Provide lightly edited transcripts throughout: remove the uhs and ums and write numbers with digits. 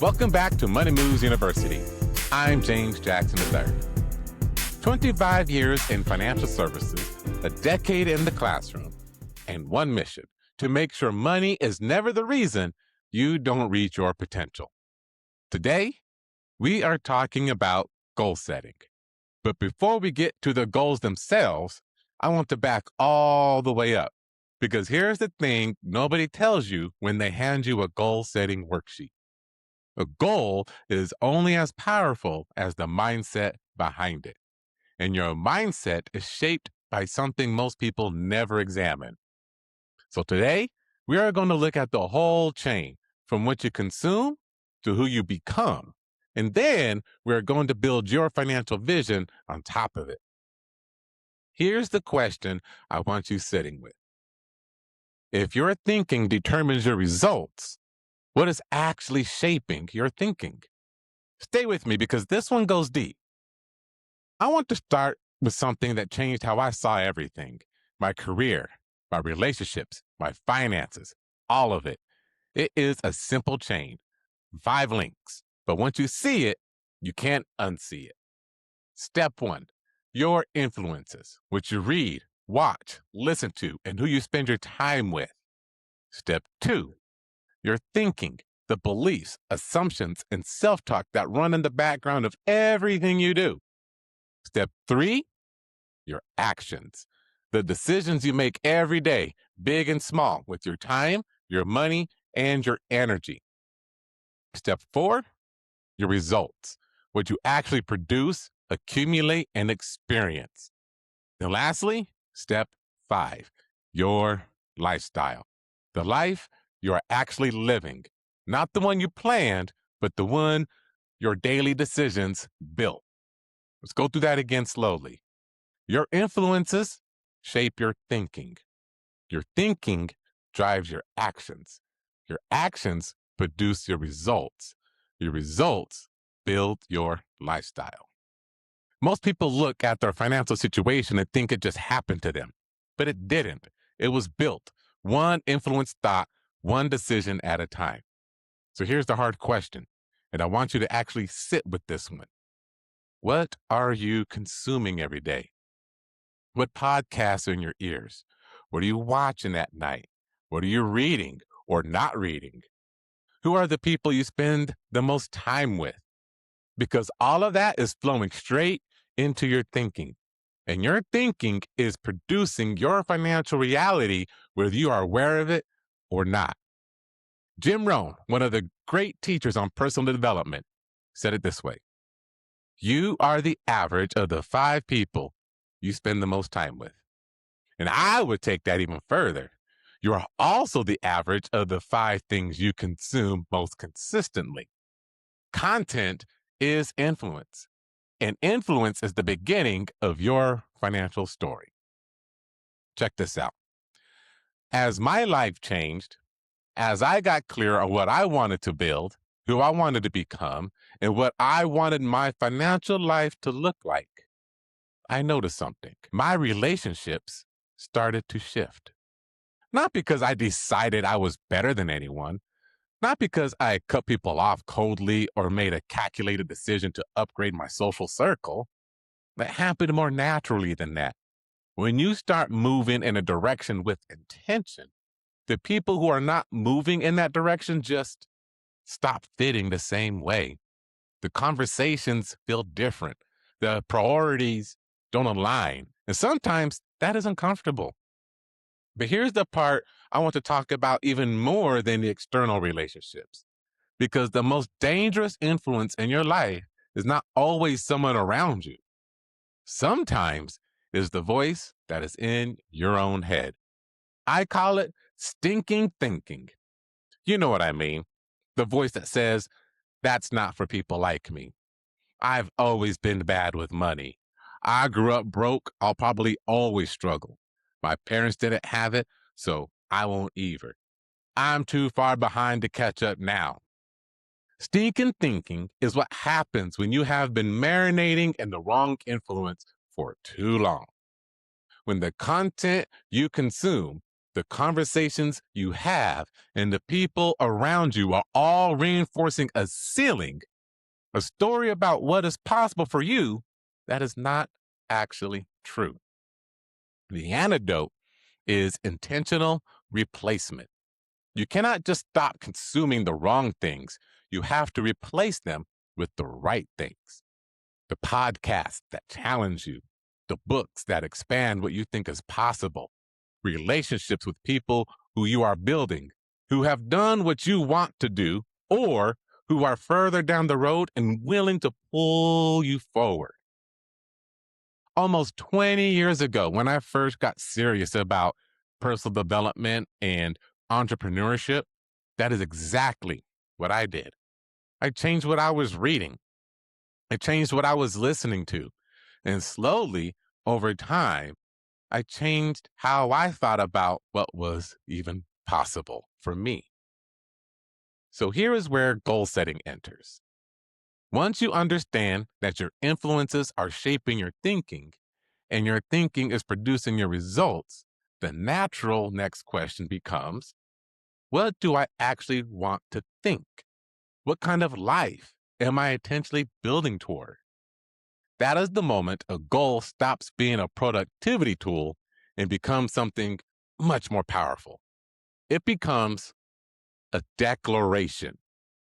Welcome back to Money Moves University. I'm James Jackson III. 25 years in financial services, a decade in the classroom, and one mission: to make sure money is never the reason you don't reach your potential. Today, we are talking about goal setting. But before we get to the goals themselves, I want to back all the way up, because here's the thing nobody tells you when they hand you a goal-setting worksheet. A goal is only as powerful as the mindset behind it. And your mindset is shaped by something most people never examine. So today, we are going to look at the whole chain, from what you consume to who you become. And then we're going to build your financial vision on top of it. Here's the question I want you sitting with. If your thinking determines your results, what is actually shaping your thinking? Stay with me because this one goes deep. I want to start with something that changed how I saw everything: my career, my relationships, my finances, all of it. It is a simple chain, 5 links, but once you see it, you can't unsee it. Step 1, your influences, what you read, watch, listen to, and who you spend your time with. Step 2, your thinking, the beliefs, assumptions, and self-talk that run in the background of everything you do. Step 3, your actions, the decisions you make every day, big and small, with your time, your money, and your energy. Step 4, your results, what you actually produce, accumulate, and experience. And lastly, step 5, your lifestyle, the life you are actually living, not the one you planned, but the one your daily decisions built. Let's go through that again slowly. Your influences shape your thinking. Your thinking drives your actions. Your actions produce your results. Your results build your lifestyle. Most people look at their financial situation and think it just happened to them, but it didn't. It was built, one influenced thought, one decision at a time. So here's the hard question, and I want you to actually sit with this one. What are you consuming every day? What podcasts are in your ears? What are you watching at night? What are you reading or not reading? Who are the people you spend the most time with? Because all of that is flowing straight into your thinking. And your thinking is producing your financial reality, whether you are aware of it or not. Jim Rohn, one of the great teachers on personal development, said it this way: you are the average of the 5 people you spend the most time with. And I would take that even further. You are also the average of the 5 things you consume most consistently. Content is influence, and influence is the beginning of your financial story. Check this out. As my life changed, as I got clear on what I wanted to build, who I wanted to become, and what I wanted my financial life to look like, I noticed something. My relationships started to shift. Not because I decided I was better than anyone, not because I cut people off coldly or made a calculated decision to upgrade my social circle. That happened more naturally than that. When you start moving in a direction with intention, the people who are not moving in that direction just stop fitting the same way. The conversations feel different. The priorities don't align. And sometimes that is uncomfortable. But here's the part I want to talk about even more than the external relationships. Because the most dangerous influence in your life is not always someone around you. Sometimes it's the voice that is in your own head. I call it stinking thinking. You know what I mean. The voice that says, that's not for people like me. I've always been bad with money. I grew up broke. I'll probably always struggle. My parents didn't have it, so I won't either. I'm too far behind to catch up now. Stinking thinking is what happens when you have been marinating in the wrong influence for too long. When the content you consume The conversations you have and the people around you are all reinforcing a ceiling, a story about what is possible for you that is not actually true. The antidote is intentional replacement. You cannot just stop consuming the wrong things. You have to replace them with the right things. The podcasts that challenge you, the books that expand what you think is possible, relationships with people who you are building, who have done what you want to do, or who are further down the road and willing to pull you forward. Almost 20 years ago, when I first got serious about personal development and entrepreneurship, that is exactly what I did. I changed what I was reading. I changed what I was listening to. And slowly, over time, I changed how I thought about what was even possible for me. So here is where goal setting enters. Once you understand that your influences are shaping your thinking and your thinking is producing your results, the natural next question becomes, what do I actually want to think? What kind of life am I intentionally building toward? That is the moment a goal stops being a productivity tool and becomes something much more powerful. It becomes a declaration,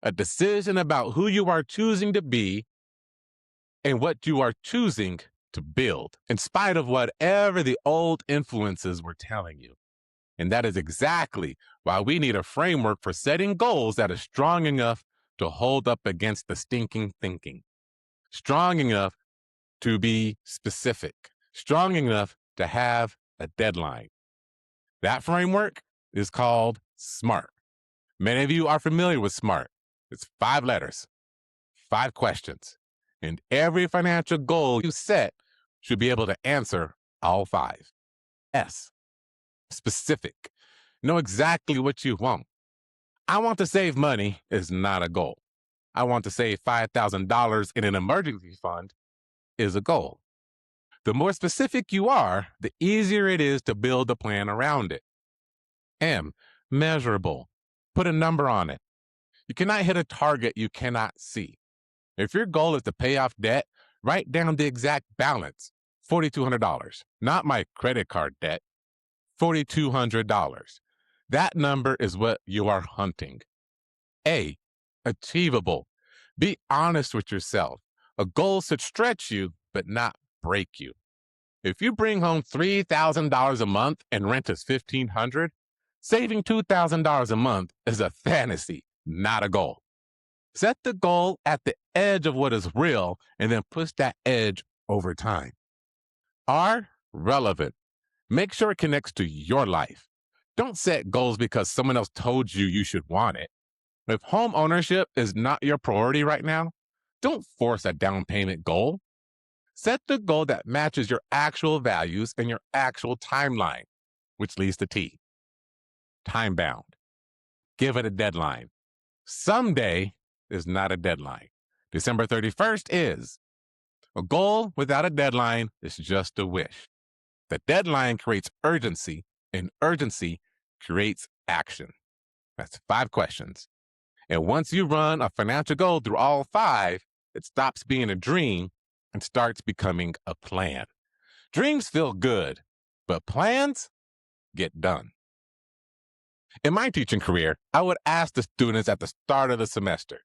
a decision about who you are choosing to be and what you are choosing to build, in spite of whatever the old influences were telling you. And that is exactly why we need a framework for setting goals that is strong enough to hold up against the stinking thinking, strong enough to be specific, strong enough to have a deadline. That framework is called SMART. Many of you are familiar with SMART. It's 5 letters, 5 questions, and every financial goal you set should be able to answer all 5. S, specific. Know exactly what you want. I want to save money is not a goal. I want to save $5,000 in an emergency fund is a goal. The more specific you are, the easier it is to build a plan around it. M, measurable. Put a number on it. You cannot hit a target you cannot see. If your goal is to pay off debt, write down the exact balance, $4,200, not my credit card debt, $4,200. That number is what you are hunting. A, achievable. Be honest with yourself. A goal should stretch you, but not break you. If you bring home $3,000 a month and rent is $1,500, saving $2,000 a month is a fantasy, not a goal. Set the goal at the edge of what is real and then push that edge over time. R, relevant. Make sure it connects to your life. Don't set goals because someone else told you you should want it. If home ownership is not your priority right now, don't force a down payment goal. Set the goal that matches your actual values and your actual timeline, which leads to T. Time bound. Give it a deadline. Someday is not a deadline. December 31st is. A goal without a deadline is just a wish. The deadline creates urgency, and urgency creates action. That's 5 questions. And once you run a financial goal through all 5, it stops being a dream and starts becoming a plan. Dreams feel good, but plans get done. In my teaching career, I would ask the students at the start of the semester,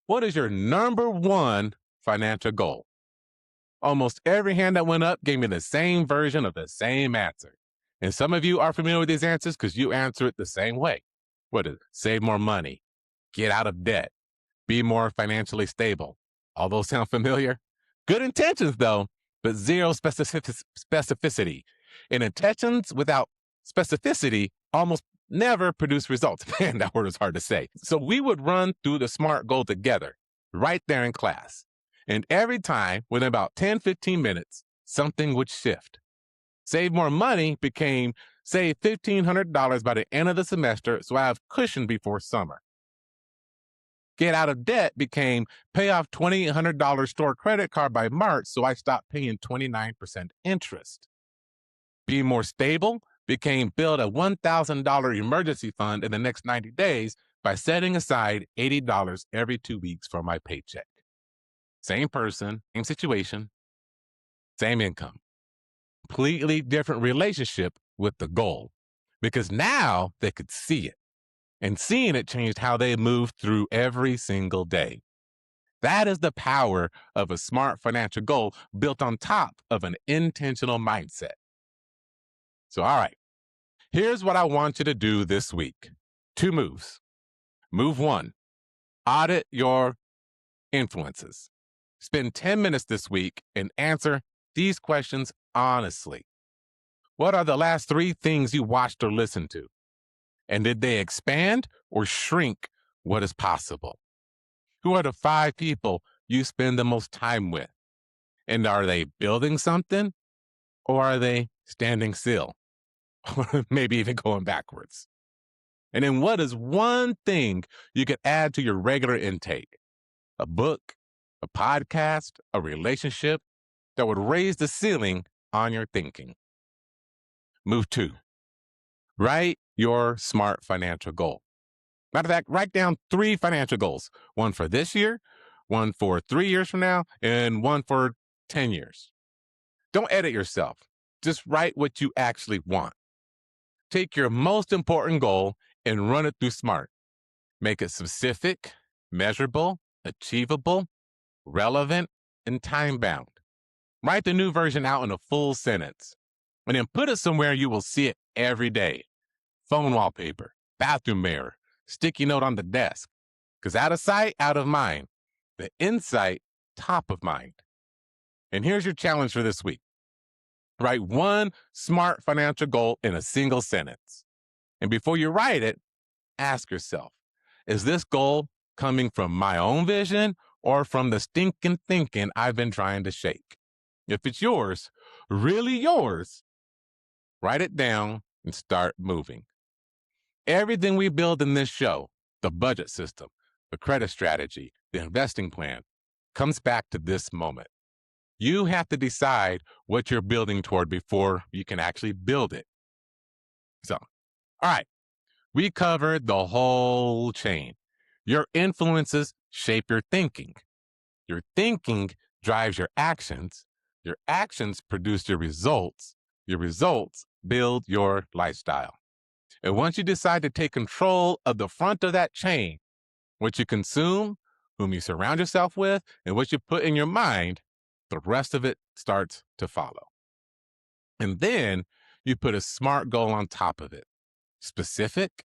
what is your number 1 financial goal? Almost every hand that went up gave me the same version of the same answer. And some of you are familiar with these answers because you answer it the same way. What is it? Save more money, get out of debt, be more financially stable. All those sound familiar? Good intentions, though, but zero specificity. And intentions without specificity almost never produce results. Man, that word is hard to say. So we would run through the SMART goal together, right there in class. And every time, within about 10, 15 minutes, something would shift. Save more money became save $1,500 by the end of the semester so I have cushion before summer. Get out of debt became pay off $2,800 store credit card by March so I stopped paying 29% interest. Be more stable became build a $1,000 emergency fund in the next 90 days by setting aside $80 every 2 weeks for my paycheck. Same person, same situation, same income. Completely different relationship with the goal because now they could see it. And seeing it changed how they moved through every single day. That is the power of a smart financial goal built on top of an intentional mindset. So, all right, here's what I want you to do this week. 2 moves. Move 1, audit your influences. Spend 10 minutes this week and answer these questions honestly. What are the last 3 things you watched or listened to? And did they expand or shrink what is possible? Who are the 5 people you spend the most time with? And are they building something or are they standing still? Or maybe even going backwards? And then what is one thing you could add to your regular intake? A book, a podcast, a relationship that would raise the ceiling on your thinking. Move 2, write your smart financial goal. Matter of fact, write down 3 financial goals, one for this year, one for 3 years from now, and one for 10 years. Don't edit yourself. Just write what you actually want. Take your most important goal and run it through SMART. Make it specific, measurable, achievable, relevant, and time-bound. Write the new version out in a full sentence, and then put it somewhere you will see it every day. Phone wallpaper, bathroom mirror, sticky note on the desk. Because out of sight, out of mind. The insight, top of mind. And here's your challenge for this week. Write one smart financial goal in a single sentence. And before you write it, ask yourself, is this goal coming from my own vision or from the stinking thinking I've been trying to shake? If it's yours, really yours, write it down and start moving. Everything we build in this show, the budget system, the credit strategy, the investing plan, comes back to this moment. You have to decide what you're building toward before you can actually build it. So, all right, we covered the whole chain. Your influences shape your thinking. Your thinking drives your actions produce your results build your lifestyle. And once you decide to take control of the front of that chain, what you consume, whom you surround yourself with, and what you put in your mind, the rest of it starts to follow. And then you put a SMART goal on top of it. Specific,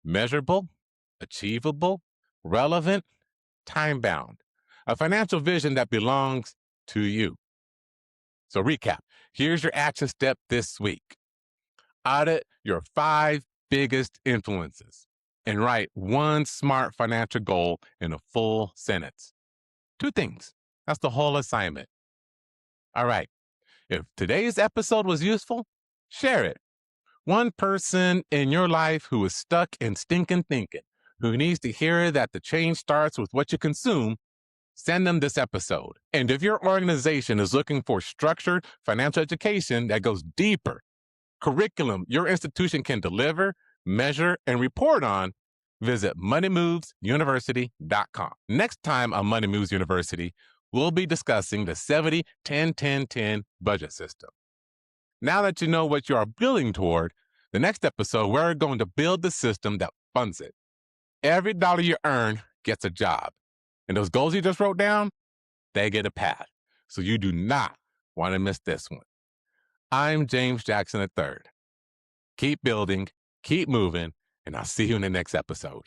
measurable, achievable, relevant, time-bound. A financial vision that belongs to you. So recap, here's your action step this week. Audit your 5 biggest influences and write one smart financial goal in a full sentence. 2 things. That's the whole assignment. All right. If today's episode was useful, share it. One person in your life who is stuck in stinking thinking, who needs to hear that the change starts with what you consume, send them this episode. And if your organization is looking for structured financial education that goes deeper, curriculum your institution can deliver, measure, and report on, visit moneymovesuniversity.com. Next time on Money Moves University, we'll be discussing the 70-10-10-10 budget system. Now that you know what you are building toward, the next episode, we're going to build the system that funds it. Every dollar you earn gets a job. And those goals you just wrote down, they get a path. So you do not want to miss this one. I'm James Jackson III. Keep building, keep moving, and I'll see you in the next episode.